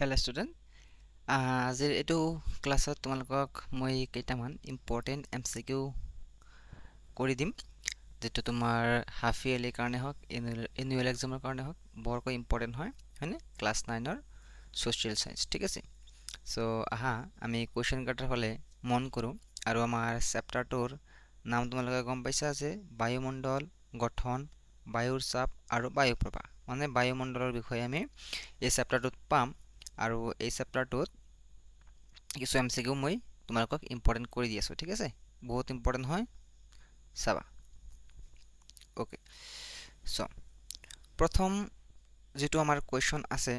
Hello' student, আজিৰ এইটো ক্লাছত তোমালোকক মই কেইটামান ইম্পৰ্টেণ্ট MCQ কৰি দিম, যিটো তোমাৰ হাফ ইয়াৰলিৰ কাৰণে হওক এনুৱেল এক্সামৰ কাৰণে হওক বৰকৈ ইম্পৰ্টেণ্ট হয়, হয়নে? ক্লাছ 9ৰ ছ'চিয়েল চায়েন্স, ঠিক আছে। চ' আহা আমি কুৱেশ্যন কাটাৰ ফালে মন কৰোঁ। আৰু আমাৰ চেপ্টাৰটোৰ নাম তোমালোকে গম পাইছা যে বায়ুমণ্ডল, গঠন, বায়ুৰ চাপ আৰু বায়ু প্ৰবাহ, মানে বায়ুমণ্ডলৰ বিষয়ে আমি এই চেপ্টাৰটোত পাম। আৰু এই চেপ্টাৰটোত কিছু MCQ মই তোমালোকক ইম্পৰ্টেণ্ট কৰি দি আছোঁ, ঠিক আছে? বহুত ইম্পৰ্টেণ্ট হয়, চাবা। অ'কে, চ' প্ৰথম যিটো আমাৰ কুৱেশ্যন আছে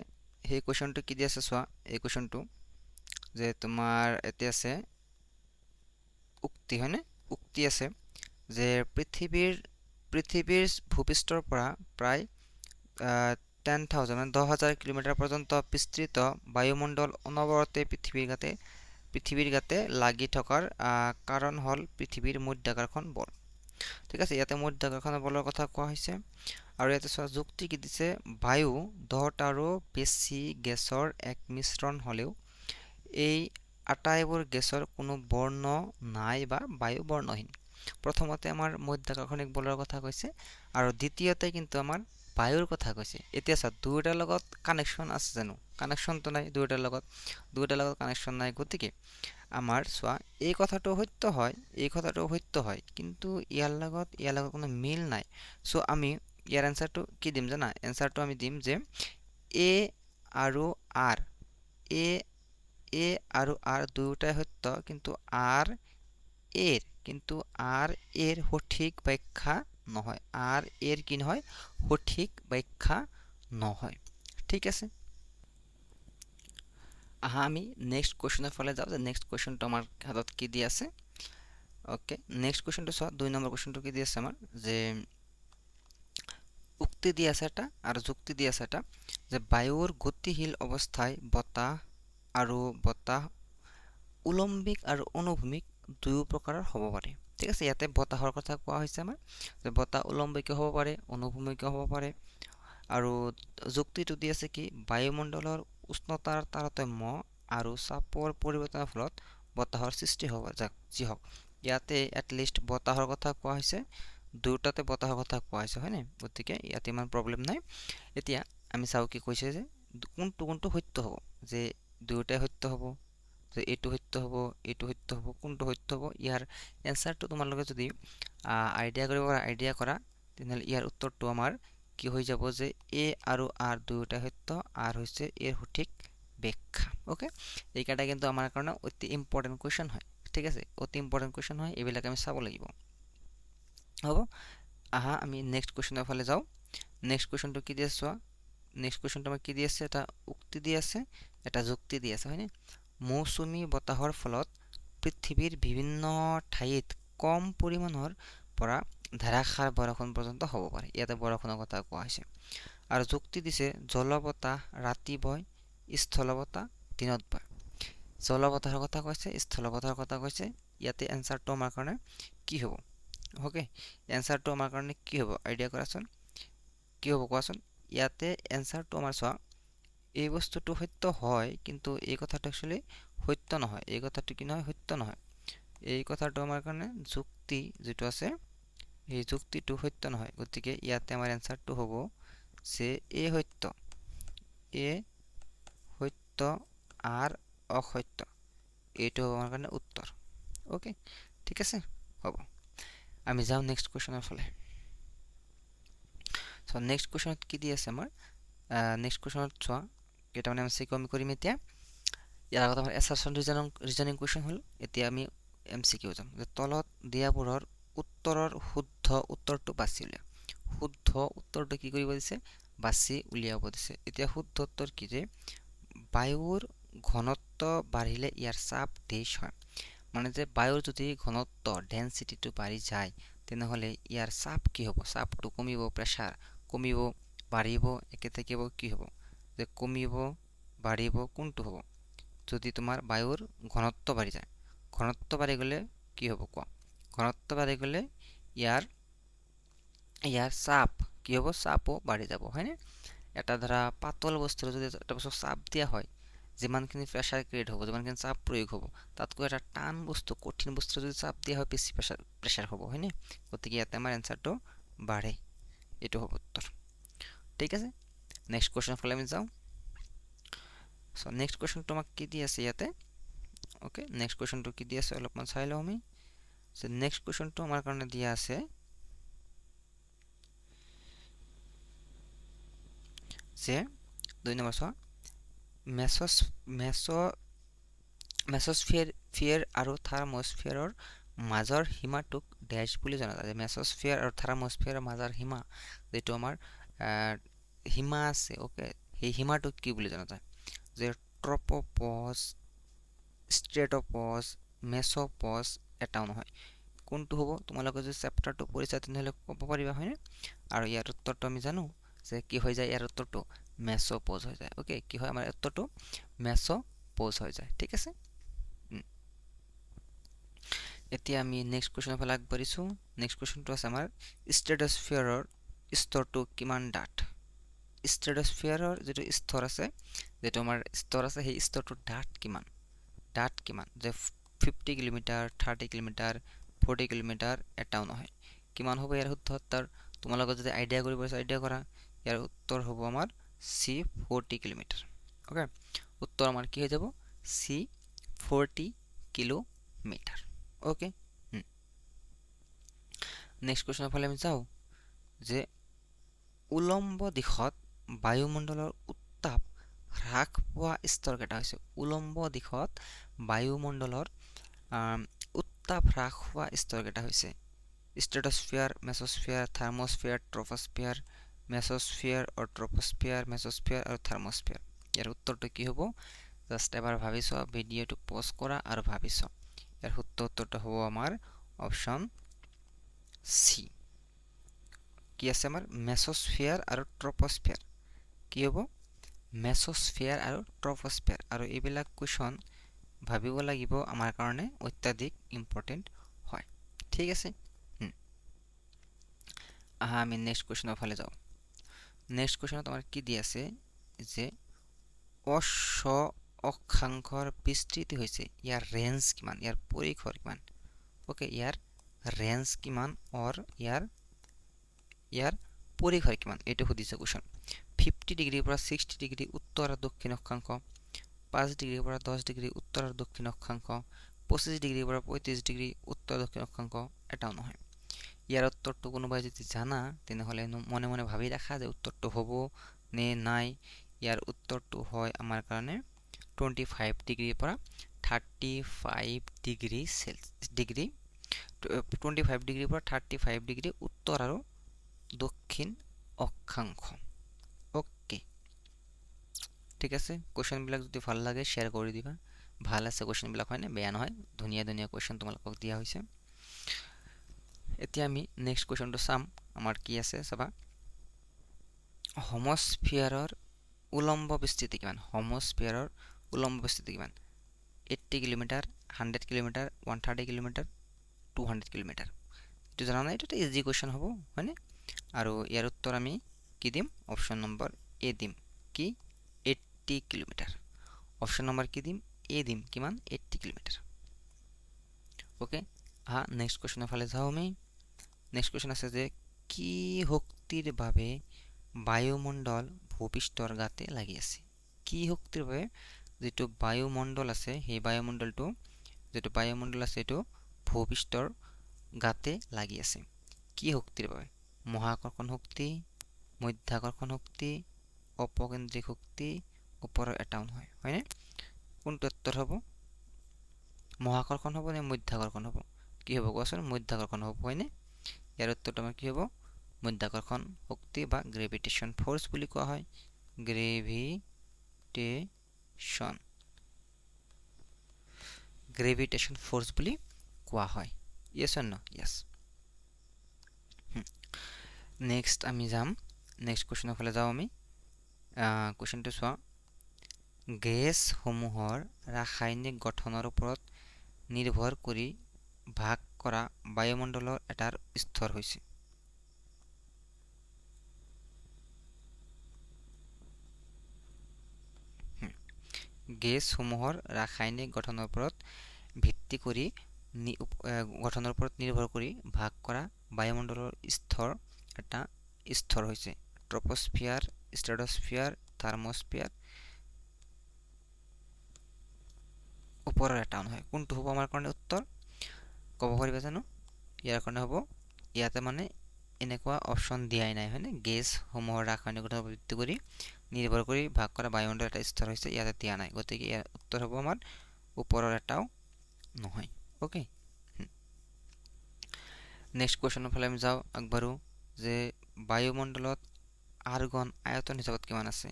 সেই কুৱেশ্যনটো কি দি আছে চোৱা। এই কুৱেশ্যনটো যে তোমাৰ এতিয়া আছে উক্তি, হয়নে? উক্তি আছে যে পৃথিৱীৰ ভূপৃষ্ঠৰ পৰা প্ৰায় 10,000 মানে 10,000 কিলোমিটাৰ পৰ্যন্ত বিস্তৃত বায়ুমণ্ডল অনবৰতে পৃথিৱীৰ গাতে লাগি থকাৰ কাৰণ হ'ল পৃথিৱীৰ মধ্যাকৰ্ষণ বল, ঠিক আছে। ইয়াতে মধ্যাকৰ্ষণ বলৰ কথা কোৱা হৈছে। আৰু ইয়াতে চোৱা যুক্তি কি দিছে, বায়ু 10টাৰো বেছি গেছৰ এক মিশ্ৰণ হ'লেও এই আটাইবোৰ গেছৰ কোনো বৰ্ণ নাই বা বায়ু বৰ্ণহীন। প্ৰথমতে আমাৰ মধ্যাকৰ্ষণিক বলৰ কথা কৈছে আৰু দ্বিতীয়তে কিন্তু আমাৰ বায়ুৰ কথা কৈছে। এতিয়া চোৱা দুয়োটাৰ লগত কানেকশ্যন আছে জানো? কানেকশ্যনটো নাই, দুয়োটাৰ লগত কানেকশ্যন নাই। গতিকে আমাৰ চোৱা এই কথাটো সত্য হয়, কিন্তু ইয়াৰ লগত কোনো মিল নাই। চ' আমি ইয়াৰ এনচাৰটো কি দিম জানা? এনচাৰটো আমি দিম যে এ আৰু আৰ দুয়োটাই সত্য, কিন্তু আৰ এৰ সঠিক ব্যাখ্যা নহয়। কি নহয়? সঠিক ব্যাখ্যা নহয়, ঠিক আছে। আহা আমি নেক্সট কুৱেশ্যনৰ ফালে যাওঁ, যে নেক্সট কুৱেশ্যনটো আমাৰ হাতত কি দি আছে। অ'কে, নেক্সট কুৱেশ্যনটো চোৱা। 2 নম্বৰ কুৱেশ্যনটো কি দি আছে আমাৰ, যে উক্তি দি আছে এটা আৰু যুক্তি দি আছে এটা, যে বায়ুৰ গতিশীল অৱস্থায় বতাহ উলম্বিক আৰু অনুভূমিক দুয়ো প্ৰকাৰৰ হ'ব পাৰে, ঠিক আছে। ইয়াতে বতাহৰ কথা কোৱা হৈছে আমাৰ, যে বতাহ উলম্বিকো হ'ব পাৰে, অনুভূমিকো হ'ব পাৰে। আৰু যুক্তিটো দি আছে কি, বায়ুমণ্ডলৰ উষ্ণতাৰ তাৰতম্য আৰু চাপৰ পৰিৱৰ্তনৰ ফলত বতাহৰ সৃষ্টি হ'ব, যি হওক ইয়াতে এটলিষ্ট বতাহৰ কথা কোৱা হৈছে, দুয়োটাতে বতাহৰ কথা কোৱা হৈছে, হয়নে? গতিকে ইয়াতে ইমান প্ৰব্লেম নাই। এতিয়া আমি চাওঁ কি কৈছে, যে কোনটো সত্য হ'ব, যে দুয়োটাই সত্য হ'ব, যে এইটো সত্য হ'ব, কোনটো সত্য হ'ব। ইয়াৰ এনচাৰটো তোমালোকে যদি আইডিয়া কৰা তেনেহ'লে ইয়াৰ উত্তৰটো আমাৰ কি হৈ যাব, যে এ আৰু আৰ দুয়োটাই সত্য, আৰ হৈছে এৰ সঠিক ব্যাখ্যা। অ'কে, এইকেইটা কিন্তু আমাৰ কাৰণে অতি ইম্পৰ্টেণ্ট কুৱেশ্যন হয়, ঠিক আছে। অতি ইম্পৰ্টেণ্ট কুৱেশ্যন হয়, এইবিলাক আমি চাব লাগিব। হ'ব, আহা আমি নেক্সট কুৱেশ্যনৰ ফালে যাওঁ। নেক্সট কুৱেশ্যনটো কি দি আছে চোৱা। নেক্সট কুৱেশ্যনটো আমাৰ কি দি আছে, এটা উক্তি দি আছে, এটা যুক্তি দি আছে, হয়নে? মৌচুমী বতাহৰ ফলত পৃথিৱীৰ বিভিন্ন ঠাইত কম পৰিমাণৰ পৰা ধাৰাসাৰ বৰষুণ পৰ্যন্ত হ'ব পাৰে। ইয়াতে বৰষুণৰ কথা কোৱা হৈছে। আৰু যুক্তি দিছে জলবতাহ ৰাতি বয়, স্থলবতাহ দিনত বয়। জলবতাহৰ কথা কৈছে, স্থলবতাহৰ কথা কৈছে। ইয়াতে এনচাৰটো আমাৰ কাৰণে কি হ'ব? অ'কে, এনচাৰটো আমাৰ কাৰণে কি হ'ব? আইডিয়া কৰাচোন, কি হ'ব কোৱাচোন। ইয়াতে এনচাৰটো আমাৰ চোৱা, এই বস্তুটো সত্য হয়, কিন্তু এই কথাটো একচুৱেলি সত্য নহয়। এই কথাটো কি নহয়? সত্য নহয়। এই কথাটো আমাৰ কাৰণে যুক্তি যিটো আছে, এই যুক্তিটো সত্য নহয়। গতিকে ইয়াতে আমাৰ এনচাৰটো হ'ব যে এ সত্য আৰ অসত্য। এইটো হ'ব আমাৰ কাৰণে উত্তৰ। অ'কে, ঠিক আছে, হ'ব। আমি যাওঁ নেক্সট কুৱেশ্যনৰ ফালে। চ' নেক্সট কুৱেশ্যনত কি দি আছে আমাৰ, নেক্সট কুৱেশ্যনত চোৱা কেইটামান MCQ আমি কৰিম এতিয়া। ইয়াৰ আগত আমাৰ এছাৰচন ৰিজনিং কুৱেশ্যন হ'ল। এতিয়া আমি MCQ যাম, যে তলত দিয়াবোৰৰ উত্তৰৰ শুদ্ধ উত্তৰটো বাছি উলিয়া। শুদ্ধ উত্তৰটো কি কৰিব দিছে? বাছি উলিয়াব দিছে। এতিয়া শুদ্ধ উত্তৰ কি, যে বায়ুৰ ঘনত্ব বাঢ়িলে ইয়াৰ চাপ হ্ৰাস হয়। মানে যে বায়ুৰ যদি ঘনত্ব ডেনচিটিটো বাঢ়ি যায়, তেনেহ'লে ইয়াৰ চাপ কি হ'ব? চাপটো কমিব, প্ৰেছাৰ কমিব, বাঢ়িব, একে থাকিব, কি হ'ব? যে কমিব, বাঢ়িব, কোনটো হ'ব? যদি তোমাৰ বায়ুৰ ঘনত্ব বাঢ়ি যায়, ঘনত্ব বাঢ়ি গ'লে কি হ'ব কোৱা? ঘনত্ব বাঢ়ি গ'লে ইয়াৰ চাপ কি হ'ব? চাপো বাঢ়ি যাব, হয়নে? এটা ধৰা পাতল বস্তুৰ যদি এটা বস্তু চাপ দিয়া হয়, যিমানখিনি প্ৰেছাৰ ক্ৰিয়েট হ'ব, যিমানখিনি চাপ প্ৰয়োগ হ'ব, তাতকৈ এটা টান বস্তু, কঠিন বস্তু যদি চাপ দিয়া হয়, বেছি প্ৰেছাৰ হ'ব, হয়নে? গতিকে ইয়াতে আমাৰ এনচাৰটো বাঢ়ে, এইটো হ'ব উত্তৰ। ঠিক আছে, নেক্সট কুৱেশ্যনৰ ফালে আমি যাওঁ। চ' নেক্সট কুৱেশ্যনটো আমাক কি দি আছে ইয়াতে? অ'কে, নেক্সট কুৱেশ্যনটো কি দি আছে অলপমান চাই লওঁ আমি। চ' নেক্সট কুৱেশ্যনটো আমাৰ কাৰণে দিয়া আছে যে 2 নম্বৰ চোৱা, মেছ'স্ফিয়াৰ আৰু থাৰ্মস্ফিয়াৰৰ মাজৰ সীমাটোক ডেছ বুলি জনা যায়। মেছ'স্ফিয়াৰ আৰু থাৰ্মস্ফিয়াৰৰ মাজৰ সীমা, যিটো আমাৰ সীমা আছে, অ'কে, সেই সীমাটোক কি বুলি জনা যায়? যে ট্ৰপ'পজ, ষ্ট্ৰেট'পজ, মেছ'পজ এটাও নহয়। কোনটো হ'ব? তোমালোকে যদি চেপ্টাৰটো পঢ়িছা তেনেহ'লে ক'ব পাৰিবা, হয়নে? আৰু ইয়াৰ উত্তৰটো আমি জানো যে কি হৈ যায়, ইয়াৰ উত্তৰটো মেছ'পজ হৈ যায়। অ'কে, কি হয় আমাৰ উত্তৰটো? মেছ'পজ হৈ যায়। ঠিক আছে, এতিয়া আমি নেক্সট কুৱেশ্যনৰ ফালে আগবাঢ়িছোঁ। নেক্সট কুৱেশ্যনটো আছে আমাৰ ষ্ট্ৰেট'স্ফিয়াৰৰ স্তৰটো কিমান ডাঠ? ষ্ট্ৰেট'স্ফিয়াৰৰ যিটো স্তৰ আছে, যিটো আমাৰ স্তৰ আছে, সেই স্তৰটোৰ ডাঠ কিমান? যে 50 কিলোমিটাৰ, 30 কিলোমিটাৰ, 40 কিলোমিটাৰ এটাও নহয়। কিমান হ'ব ইয়াৰ উত্তৰ? তোমালোকে যদি আইডিয়া কৰিব আছে, আইডিয়া কৰা। ইয়াৰ উত্তৰ হ'ব আমাৰ চি 40 কিলোমিটাৰ। অ'কে, উত্তৰ আমাৰ কি হৈ যাব? C 40 kilometre. অ'কে, নেক্সট কুৱেশ্যনৰ ফালে আমি যাওঁ যে উলম্ব দিশত বায়ুমণ্ডলৰ উত্তাপ হ্ৰাস পোৱা স্তৰ কেইটা হৈছে? উলম্ব দিশত বায়ুমণ্ডলৰ উত্তাপ হ্ৰাস হোৱা স্তৰ কেইটা হৈছে? ষ্ট্ৰেট'স্ফিয়াৰ, মেছ'স্ফিয়াৰ, থাৰ্মস্ফিয়াৰ, ট্ৰপ'স্ফিয়াৰ, মেছ'স্ফিয়াৰ আৰু ট্ৰপ'স্ফিয়াৰ, মেছ'স্ফিয়াৰ আৰু থাৰ্মস্ফিয়াৰ। ইয়াৰ উত্তৰটো কি হ'ব? জাষ্ট এবাৰ ভাবি চোৱা, ভিডিঅ'টো পজ কৰা আৰু ভাবি চোৱা। ইয়াৰ শুদ্ধ উত্তৰটো হ'ব আমাৰ অপশ্যন চি। কি আছে আমাৰ? মেছ'স্ফিয়াৰ আৰু ট্ৰপ'স্ফিয়াৰ। কি হ'ব? মেছ'স্ফিয়াৰ আৰু ট্ৰপ'স্ফিয়াৰ। আৰু এইবিলাক কুৱেশ্যন ভাবিব লাগিব, আমাৰ কাৰণে অত্যাধিক ইম্পৰ্টেণ্ট হয়। ঠিক আছে, আমি নেক্সট কুৱেশ্যনৰ ফালে যাওঁ। নেক্সট কুৱেশ্যনত আমাৰ কি দি আছে যে অক্ষাংশৰ বিস্তৃতি হৈছে, ইয়াৰ ৰেঞ্জ কিমান, ইয়াৰ পৰিসৰ কিমান? অ'কে, ইয়াৰ ৰেঞ্জ কিমান অৰ ইয়াৰ পৰিসৰ কিমান, এইটো সুধিছে কুৱেশ্যন। 50 ডিগ্ৰীৰ পৰা 60 ডিগ্ৰী উত্তৰ আৰু দক্ষিণ অক্ষাংশ, 5 ডিগ্ৰীৰ পৰা 10 ডিগ্ৰী উত্তৰ আৰু দক্ষিণ অক্ষাংশ, 25 ডিগ্ৰীৰ পৰা 35 ডিগ্ৰী উত্তৰ দক্ষিণ অক্ষাংশ এটাও নহয়। ইয়াৰ উত্তৰটো কোনোবাই যদি জানা তেনেহ'লে মনে মনে ভাবি ৰাখা যে উত্তৰটো হ'ব নে নাই। ইয়াৰ উত্তৰটো হয় আমাৰ কাৰণে 25 ডিগ্ৰীৰ পৰা 35 ডিগ্ৰী 25 ডিগ্ৰীৰ পৰা 35 ডিগ্ৰী উত্তৰ আৰু দক্ষিণ অক্ষাংশ। অ'কে, ঠিক আছে, কুৱেশ্যনবিলাক যদি ভাল লাগে শ্বেয়াৰ কৰি দিবা। ভাল আছে কুৱেশ্যনবিলাক, হয়নে? বেয়া নহয়, ধুনীয়া ধুনীয়া কুৱেশ্যন তোমালোকক দিয়া হৈছে। এতিয়া আমি নেক্সট কুৱেশ্যনটো চাম। আমাৰ কি আছে চাবা, হোমস্ফিয়াৰৰ উলম্ব বিস্তৃতি কিমান? হোমস্ফিয়াৰৰ উলম্ব বিস্তৃতি কিমান? 80 কিলোমিটাৰ, 100 কিলোমিটাৰ, 130 কিলোমিটাৰ, 200 কিলোমিটাৰ। এইটো জানা নাই, এইটো এটা ইজি কুৱেশ্যন হ'ব, হয়নে? আৰু ইয়াৰ উত্তৰ আমি কি দিম? অপশ্যন নম্বৰ এ দিম। কি? 80 কিলোমিটাৰ। অপশ্যন নম্বৰ কি দিম? এ দিম। কিমান? 80 কিলোমিটাৰ। অ'কে, নেক্সট কুৱেশ্যনৰ ফালে যাওঁ আমি। নেক্সট কুৱেশ্যন আছে যে কি শক্তিৰ বাবে বায়ুমণ্ডল ভূপৃষ্ঠৰ গাতে লাগি আছে? কি শক্তিৰ বাবে যিটো বায়ুমণ্ডল আছে, সেই বায়ুমণ্ডলটো এইটো ভূপৃষ্ঠৰ গাতে লাগি আছে? কি শক্তিৰ বাবে? মহাকৰ্ষণ শক্তি, মধ্যাকৰ্ষণ শক্তি, অপকেন্দ্ৰিক শক্তি, ওপৰৰ এটাও নহয়, হয়নে? কোনটো উত্তৰ হ'ব? মহাকৰ্ষণ হ'ব নে মধ্যাকৰ্ষণ হ'ব? কি হ'ব কোৱাচোন? মধ্যাকৰ্ষণ হ'ব, হয়নে? ইয়াৰ উত্তৰটো আমাৰ কি হ'ব? মধ্যাকৰ্ষণ শক্তি বা গ্ৰেভিটেশ্যন ফ'ৰ্চ বুলি কোৱা হয়। গ্ৰেভিটেশ্যন ফ'ৰ্চ বুলি কোৱা হয়। য়েছ অৰ ন? য়েছ। নেক্সট আমি যাম, নেক্সট কুৱেশ্যনৰ ফালে যাওঁ আমি। কুৱেশ্যনটো চোৱা, গেছসমূহৰ ৰাসায়নিক গঠনৰ ওপৰত নিৰ্ভৰ কৰি ভাগ কৰা বায়ুমণ্ডলৰ এটাৰ স্তৰ হৈছে? গেছসমূহৰ ৰাসায়নিক গঠনৰ ওপৰত ভিত্তি কৰি গঠনৰ ওপৰত নিৰ্ভৰ কৰি ভাগ কৰা বায়ুমণ্ডলৰ স্তৰ এটা স্তৰ হৈছে ট্ৰপোস্ফিয়াৰ, ষ্ট্ৰেটোস্ফিয়াৰ, থাৰ্মোস্ফিয়াৰ। ওপৰৰ এটা নহয়, কোনটো হ'ব আমাৰ কাৰণে উত্তৰ ক'ব পাৰিবা জানো? ইয়াৰ কাৰণে হ'ব ইয়াতে মানে এনেকুৱা অপশ্যন দিয়াই নাই হয়নে? গেছসমূহৰ ৰাসায়নিক গঠনৰ ওপৰত ভিত্তি কৰি নিৰ্ভৰ কৰি ভাগ কৰা বায়ুমণ্ডলৰ এটা স্তৰ হৈছে, ইয়াতে দিয়া নাই, গতিকে ইয়াৰ উত্তৰ হ'ব আমাৰ ওপৰৰ এটাও নহয়। ওকে, নেক্সট কুৱেশ্যনৰ ফালে আমি যাওঁ, আগবাঢ়ো যে বায়ুমণ্ডলত আৰ্গন আয়তন হিচাপত কিমান আছে?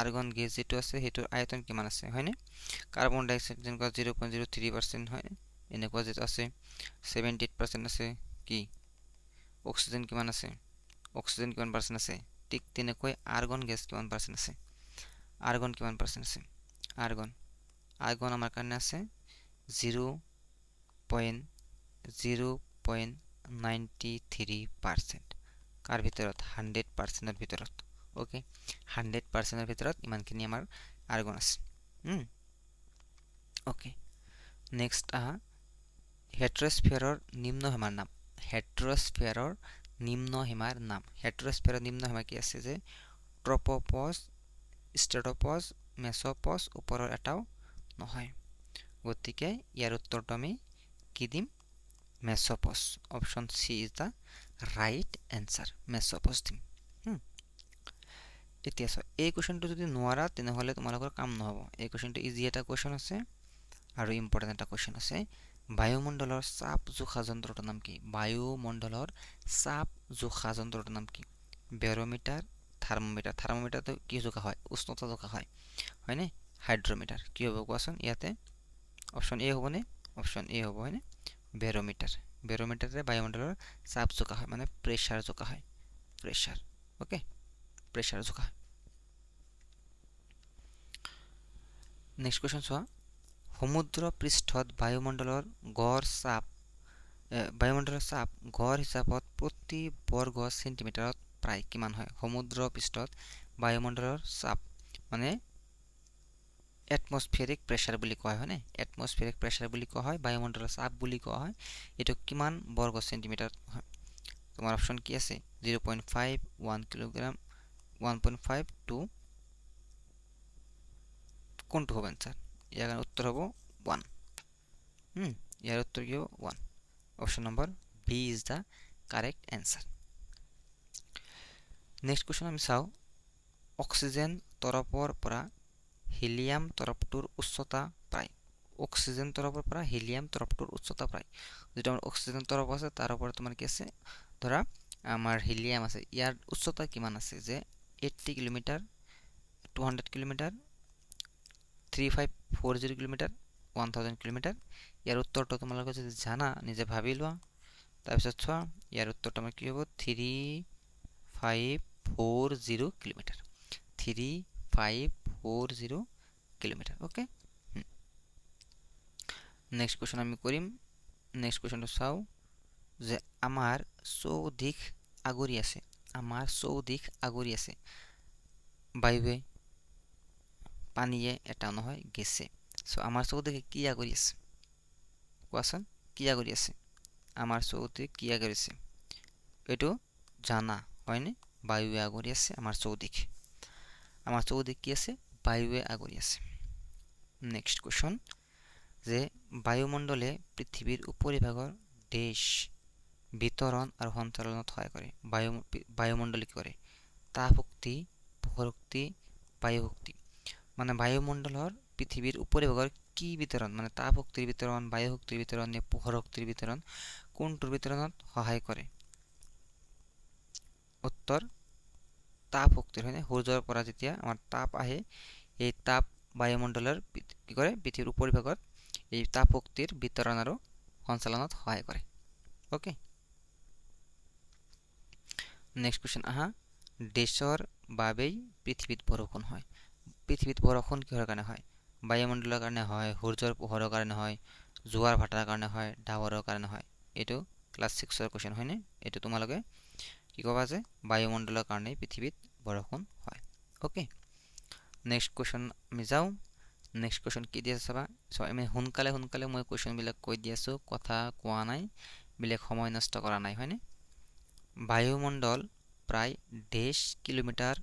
আৰ্গন গেছ যিটো আছে সেইটোৰ আয়তন কিমান আছে হয়নে? কাৰ্বন ডাই অক্সাইড যেনেকুৱা 0.03% হয়, এনেকুৱা যিটো আছে 78% আছে। কি অক্সিজেন কিমান আছে? অক্সিজেন কিমান পাৰ্চেণ্ট আছে? ঠিক তেনেকৈ আৰ্গন গেছ কিমান পাৰ্চেণ্ট আছে? আৰ্গন কিমান পাৰ্চেণ্ট আছে? আৰ্গন আমাৰ কাৰণে আছে 0.93%। কাৰ ভিতৰত? 100%ৰ ভিতৰত। ওকে, 100%ৰ ভিতৰত ইমানখিনি আমাৰ আৰ্গন আছে। ওকে, নেক্সট আহা হেট্ৰস্ফিয়াৰৰ নিম্ন সীমাৰ নাম। হেট্ৰস্ফিয়াৰৰ নিম্ন সীমাৰ নাম। হেট্ৰস্ফিয়াৰৰ নিম্ন সীমা কি আছে? যে ট্ৰপোপজ, ষ্ট্ৰেটোপজ, মেছোপজ, ওপৰৰ এটাও নহয়, গতিকে ইয়াৰ উত্তৰটো আমি কি দিম? Menopause. Option C is the right answer, menopause দিম। এতিয়া চোৱা, এই কুৱেশ্যনটো যদি নোৱাৰা তেনেহ'লে তোমালোকৰ কাম নহ'ব। এই কুৱেশ্যনটো ইজি এটা কুৱেশ্যন আছে আৰু ইম্পৰ্টেণ্ট এটা কুৱেশ্যন আছে। বায়ুমণ্ডলৰ চাপ জোখা যন্ত্ৰটোৰ নাম কি? বায়ুমণ্ডলৰ চাপ জোখা যন্ত্ৰটোৰ নাম কি? Barometer, thermometer. থাৰ্মোমিটাৰটো কি জোখা হয়? উষ্ণতা জোখা হয় হয়নে? হাইড্ৰমিটাৰ কি হ'ব কোৱাচোন? ইয়াতে অপশ্যন এ হ'বনে? অপশ্যন এ হ'ব হয়নে? বেৰোমিটাৰ। বেৰোমিটাৰে বায়ুমণ্ডলৰ চাপ জোখা হয়, মানে প্ৰেছাৰ জোখা হয়, প্ৰেছাৰ। ওকে, প্ৰেছাৰ জোখা হয়। নেক্সট কুৱেশ্যন চোৱা, সমুদ্ৰ পৃষ্ঠত বায়ুমণ্ডলৰ চাপ গড় হিচাপত প্ৰতি বৰ্গ চেণ্টিমিটাৰত প্ৰায় কিমান হয়? সমুদ্ৰ পৃষ্ঠত বায়ুমণ্ডলৰ চাপ মানে এটমস্ফিয়াৰিক প্ৰেছাৰ বুলি কোৱা হয় হয়নে? এটমস্ফিয়াৰিক প্ৰেছাৰ বুলি কোৱা হয়, বায়ুমণ্ডলৰ চাপ বুলি কোৱা হয়। এইটো কিমান বৰ্গ চেণ্টিমিটাৰ হয়? তোমাৰ অপশ্যন কি আছে? 0.5, 1 কিলোগ্ৰাম, 1.5 টু কোনটো হ'ব এনচাৰ? ইয়াৰ উত্তৰ হ'ব 1। ইয়াৰ উত্তৰ কি হ'ব? 1। Option number B is the correct answer. Next question আমি চাওঁ, অক্সিজেন তৰপৰ পৰা হিলিয়াম তৰপটোৰ উচ্চতা প্ৰায়। অক্সিজেন তৰপৰ পৰা হিলিয়াম তৰপটোৰ উচ্চতা প্ৰায়। যিটো আমাৰ অক্সিজেন তৰপ আছে তাৰ ওপৰত তোমাৰ কি আছে? ধৰা আমাৰ হিলিয়াম আছে, ইয়াৰ উচ্চতা কিমান আছে? যে 80 কিলোমিটাৰ, 200 কিলোমিটাৰ, 3540 কিলোমিটাৰ, 1000 কিলোমিটাৰ। ইয়াৰ উত্তৰটো তোমালোকে যদি জানা নিজে ভাবি লোৱা। তাৰপিছত চোৱা, ইয়াৰ উত্তৰটো আমাৰ কি হ'ব? 3540 kilometre. 3540 kilometre. Okay, next question আমি কৰিম। নেক্সট কুৱেশ্যনটো চাওঁ যে আমাৰ চৌদিশ আগুৰি আছে। আমাৰ চৌদিশ আগুৰি আছে বায়ুৱে, পানীয়ে, এটা নহয় গেছে। চ' আমাৰ চৌদিশে কি আগুৰি আছে? কোৱাচোন, কি আগুৰি আছে? আমাৰ চৌদিশ কি আগুৰি আছে? এইটো জানা হয়নে? বায়ুৱে আগুৰি আছে আমাৰ চৌদিশ। আমাৰ চৌদিশ কি আছে? বায়ুৱে আগুৰি আছে। নেক্সট কুৱেশ্যন যে বায়ুমণ্ডলে পৃথিৱীৰ উপৰিভাগৰ দেশ বিতৰণ আৰু সঞ্চালনত সহায় কৰে। বায়ুমণ্ডলে কি কৰে? তাপ শক্তি, পোহৰ শক্তি, বায়ু শক্তি। মানে বায়ুমণ্ডলৰ পৃথিৱীৰ উপৰিভাগৰ কি বিতৰণ? মানে তাপ শক্তিৰ বিতৰণ, বায়ু শক্তিৰ বিতৰণ নে পোহৰ শক্তিৰ বিতৰণ? কোনটোৰ বিতৰণত সহায় কৰে? উত্তৰ তাপ শক্তিৰ হয়নে? সূৰ্যৰ পৰা যেতিয়া আমাৰ তাপ আহে, এই তাপ বায়ুমণ্ডলৰ কি কৰে? পৃথিৱীৰ উপৰিভাগত এই তাপ শক্তিৰ বিতৰণ আৰু সঞ্চালনত সহায় কৰে। ওকে, নেক্সট কুৱেশ্যন আহা, দেশৰ বাবেই পৃথিৱীত বৰষুণ হয়। পৃথিৱীত বৰষুণ কিহৰ কাৰণে হয়? বায়ুমণ্ডলৰ কাৰণে হয়, সূৰ্যৰ পোহৰৰ কাৰণে হয়, জোৱাৰ ভাটাৰ কাৰণে হয়, ডাৱৰৰ কাৰণে হয়। এইটো ক্লাছ 6ৰ কুৱেশ্যন হয়নে? এইটো তোমালোকে কি ক'বা যে বায়ুমণ্ডলৰ কাৰণেই পৃথিৱীত বৰষুণ হয়। ওকে, নেক্সট কুৱেশ্যন আমি যাওঁ নেক্সট কুৱেশ্যন কি দি আছে চাবা চ' আমি সোনকালে মই কুৱেশ্যনবিলাক কৈ দি আছোঁ কথা কোৱা নাই বেলেগ সময় নষ্ট কৰা নাই হয়নে বায়ুমণ্ডল প্ৰায় 1.5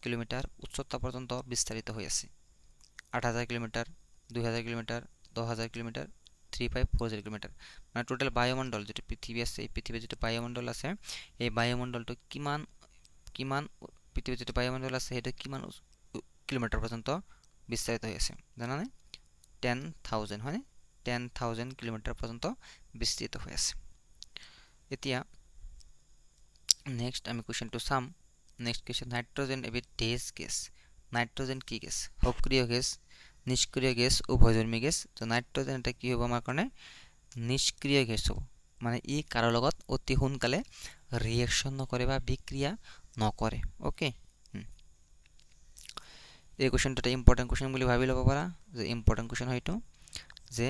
কিলোমিটাৰ উচ্চতা পৰ্যন্ত বিস্তাৰিত হৈ আছে 8,000 কিলোমিটাৰ 2,000 কিলোমিটাৰ 10,000 কিলোমিটার 3,540 কিলোমিটার মানে টোটাল বায়ুমণ্ডল যেটা পৃথিবী আছে এই পৃথিবীর যেটা বায়ুমণ্ডল আছে এই বায়ুমণ্ডলটো কিমান পৃথিবীর যেটা বায়ুমণ্ডল আছে এটা কিমান কিলোমিটার পর্যন্ত বিস্তারিত হৈ আছে জানানে 10,000 হয়নে 10,000 কিলোমিটার পর্যন্ত বিস্তৃত হৈ আছে এতিয়া নেক্সট আমি কোৱেশ্যনটো চাম নেক্সট কোৱেশ্যন নাইট্ৰজেন এবিধ তেজ গেছ নাইট্ৰজেন কি গেছ সক্ৰিয় গেছ নিষ্ক্ৰিয় গেছ উভয়ধৰ্মী গেছ তো নাইট্ৰজেন এটা কি হ'ব আমাৰ কাৰণে নিষ্ক্ৰিয় গেছ হ'ব মানে ই কাৰো লগত অতি সোনকালে ৰিয়েকশ্যন নকৰে বা বিক্ৰিয়া নকৰে ওকে এই কুৱেশ্যনটো এটা ইম্পৰ্টেণ্ট কুৱেশ্যন বুলি ভাবি ল'ব পাৰা যে ইম্পৰ্টেণ্ট কুৱেশ্যন হয়তো যে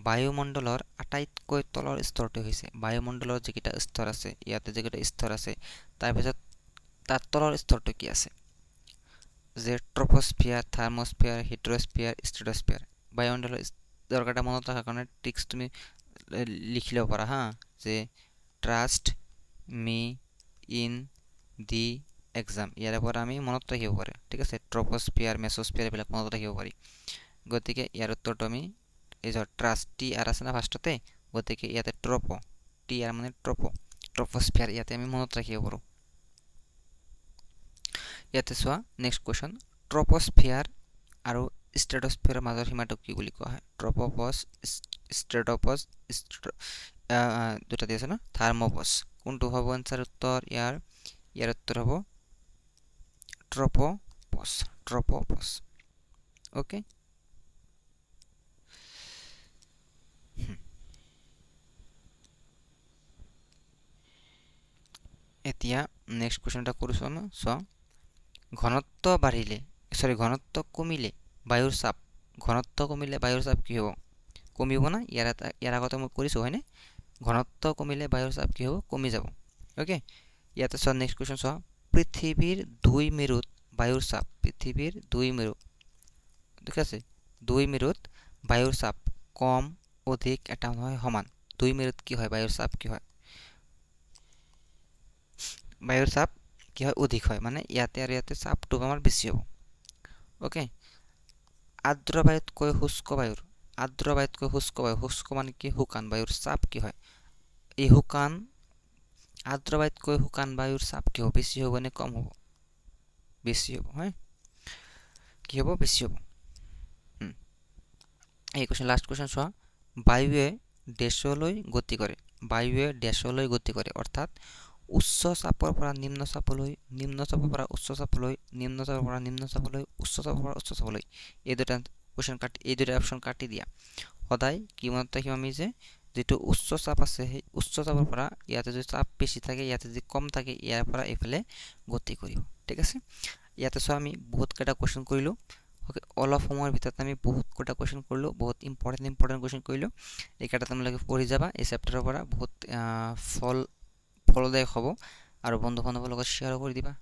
বায়ুমণ্ডলৰ আটাইতকৈ তলৰ স্তৰটো হৈছে বায়ুমণ্ডলৰ যিকেইটা স্তৰ আছে ইয়াতে যিকেইটা স্তৰ আছে তাৰপিছত তাৰ তলৰ স্তৰটো কি আছে যে ট্ৰপোস্ফিয়াৰ থাৰ্মোস্ফিয়াৰ হিড্ৰোস্ফিয়াৰ ষ্ট্ৰেটোস্ফিয়াৰ বায়ুমণ্ডলৰ দৰকাৰটা মনত ৰাখাৰ কাৰণে ট্ৰিক্স তুমি লিখি ল'ব পাৰা হা যে trust me in the exam ইয়াৰ পৰা আমি মনত ৰাখিব পাৰো ঠিক আছে ট্ৰপোস্ফিয়াৰ মেছোস্ফিয়াৰ এইবিলাক মনত ৰাখিব পাৰি গতিকে ইয়াৰ উত্তৰটো আমি এই যে ট্ৰাষ্ট টি আৰ আছে না ফাৰ্ষ্টতে গতিকে ইয়াতে টি আৰ মানে ট্ৰপোস্ফিয়াৰ ইয়াতে আমি মনত ৰাখিব পাৰো ইয়াতে চোৱা নেক্সট কুৱেশ্যন ট্ৰপোস্ফিয়াৰ আৰু ষ্ট্ৰেটোস্ফিয়াৰৰ মাজৰ সীমাটো কি বুলি কোৱা হয় ট্ৰপোপজ ষ্ট্ৰেটোপজ দুটা দি আছে না থাৰ্মোপজ কোনটো হ'ব আনসাৰ উত্তৰ ইয়াৰ উত্তৰ হ'ব ট্ৰপোপজ ওকে এতিয়া নেক্সট কুৱেশ্যন এটা কৰিছো আমি চোৱা ঘনত্ব কমিলে বায়ুৰ চাপ ঘনত্ব কমিলে বায়ুৰ চাপ কি হ'ব কমিব না ইয়াৰ আগতে মই কৰিছো হয়নে ঘনত্ব কমিলে বায়ুৰ চাপ কি হ'ব কমি যাব ওকে ইয়াতে চোৱা নেক্সট কুৱেশ্যন চোৱা পৃথিৱীৰ দুই মেৰুত বায়ুৰ চাপ পৃথিৱীৰ দুই মেৰু ঠিক আছে দুই মেৰুত বায়ুৰ চাপ কম অধিক এটা নহয় সমান দুই মেৰুত কি হয় বায়ুৰ চাপ কি হয় বায়ুৰ চাপ কি হয় অধিক হয় মানে ইয়াতে আৰু ইয়াতে চাপটো আমাৰ বেছি হ'ব ওকে আৰ্দ্ৰ বায়ুতকৈ শুষ্ক বায়ুৰ শুষ্ক মানে কি শুকান বায়ুৰ চাপ কি হয় এই শুকান আৰ্দ্ৰ বায়ুতকৈ শুকান বায়ুৰ চাপ কি হ'ব বেছি হ'ব নে কম হ'ব বেছি হ'ব হয় কি হ'ব বেছি হ'ব এই কোৱেশ্যন লাষ্ট কোৱেশ্যন চোৱা বায়ুৱে দেশলৈ গতি কৰে অৰ্থাৎ উচ্চ চাপৰ পৰা নিম্ন চাপলৈ নিম্ন চাপৰ পৰা উচ্চ চাপলৈ নিম্ন চাপৰ পৰা নিম্ন চাপলৈ উচ্চ চাপৰ পৰা উচ্চ চাপলৈ এই দুটা অপচন কাটি দিয়া সদায় কি মনত ৰাখিম আমি যে যেটো উচ্চ চাপ আছে সেই উচ্চ চাপৰ পৰা ইয়াতে যদি চাপ বেছি থাকে ইয়াতে যদি কম থাকে ইয়াৰ পৰা এইফালে গতি কৰিব ঠিক আছে ইয়াতে সো আমি বহুত কেটা কোৱেশ্যন কৰিলো ওকে অলপ সময়ৰ ভিতৰত আমি বহুত কোটা কোৱেশ্যন কৰিলো বহুত ইম্পৰ্টেন্ট কোৱেশ্যন কৰিলো এইকেটা তোমালোকে পঢ়ি যাবা এই চেপ্টাৰৰ পৰা বহুত ফলদায়ক হ'ব আৰু বন্ধু বান্ধৱৰ লগত শ্বেয়াৰ কৰি দিবা